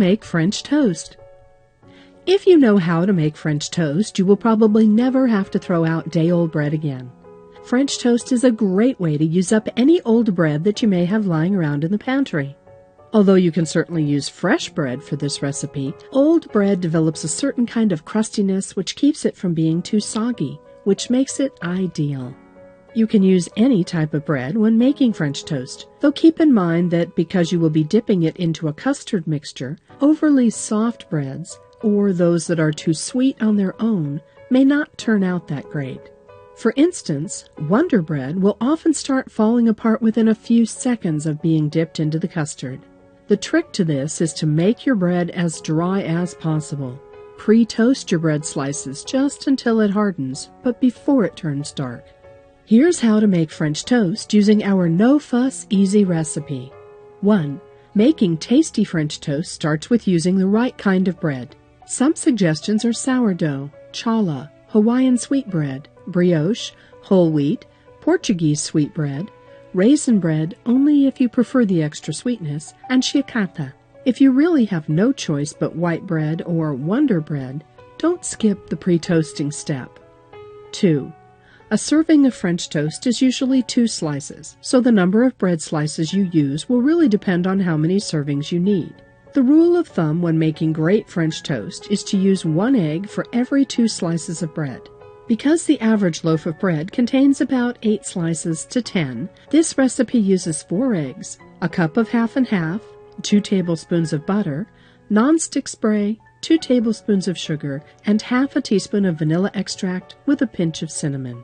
make French toast. If you know how to make French toast, you will probably never have to throw out day-old bread again. French toast is a great way to use up any old bread that you may have lying around in the pantry. Although you can certainly use fresh bread for this recipe, old bread develops a certain kind of crustiness which keeps it from being too soggy, which makes it ideal. You can use any type of bread when making French toast, though keep in mind that because you will be dipping it into a custard mixture, overly soft breads, or those that are too sweet on their own, may not turn out that great. For instance, Wonder Bread will often start falling apart within a few seconds of being dipped into the custard. The trick to this is to make your bread as dry as possible. Pre-toast your bread slices just until it hardens, but before it turns dark. Here's how to make French toast using our no-fuss, easy recipe. 1. Making tasty French toast starts with using the right kind of bread. Some suggestions are sourdough, challah, Hawaiian sweetbread, brioche, whole wheat, Portuguese sweetbread, raisin bread only if you prefer the extra sweetness, and chicata. If you really have no choice but white bread or Wonder Bread, don't skip the pre-toasting step. 2. A serving of French toast is usually 2 slices, so the number of bread slices you use will really depend on how many servings you need. The rule of thumb when making great French toast is to use 1 egg for every 2 slices of bread. Because the average loaf of bread contains about 8 slices to 10, this recipe uses 4 eggs, a cup of half and half, 2 tablespoons of butter, non-stick spray, 2 tablespoons of sugar, and half a teaspoon of vanilla extract with a pinch of cinnamon.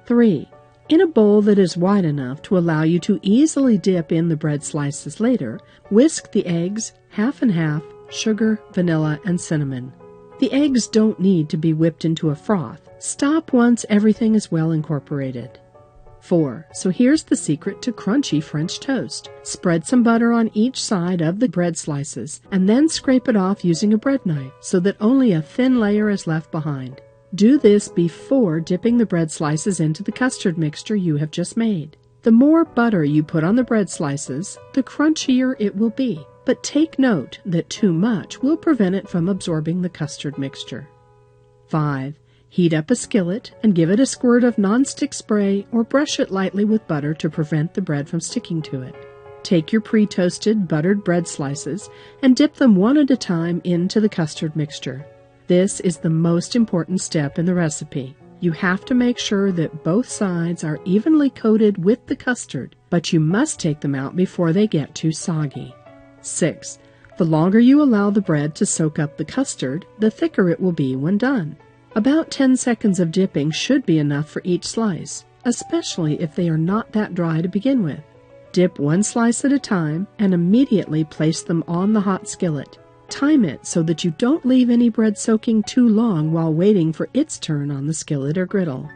3. In a bowl that is wide enough to allow you to easily dip in the bread slices later, whisk the eggs, half and half, sugar, vanilla, and cinnamon. The eggs don't need to be whipped into a froth. Stop once everything is well incorporated. 4. So here's the secret to crunchy French toast. Spread some butter on each side of the bread slices and then scrape it off using a bread knife so that only a thin layer is left behind. Do this before dipping the bread slices into the custard mixture you have just made. The more butter you put on the bread slices, the crunchier it will be. But take note that too much will prevent it from absorbing the custard mixture. 5. Heat up a skillet and give it a squirt of non-stick spray or brush it lightly with butter to prevent the bread from sticking to it. Take your pre-toasted buttered bread slices and dip them one at a time into the custard mixture. This is the most important step in the recipe. You have to make sure that both sides are evenly coated with the custard, but you must take them out before they get too soggy. 6. The longer you allow the bread to soak up the custard, the thicker it will be when done. About 10 seconds of dipping should be enough for each slice, especially if they are not that dry to begin with. Dip 1 slice at a time and immediately place them on the hot skillet. Time it so that you don't leave any bread soaking too long while waiting for its turn on the skillet or griddle.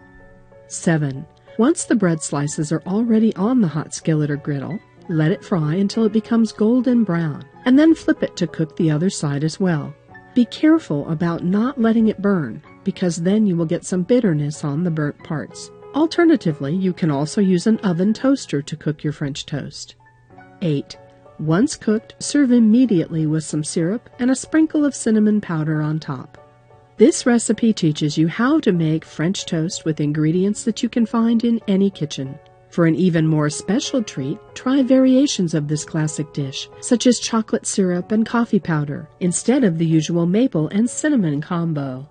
7. Once the bread slices are already on the hot skillet or griddle, let it fry until it becomes golden brown, and then flip it to cook the other side as well. Be careful about not letting it burn, because then you will get some bitterness on the burnt parts. Alternatively, you can also use an oven toaster to cook your French toast. 8. Once cooked, serve immediately with some syrup and a sprinkle of cinnamon powder on top. This recipe teaches you how to make French toast with ingredients that you can find in any kitchen. For an even more special treat, try variations of this classic dish, such as chocolate syrup and coffee powder, instead of the usual maple and cinnamon combo.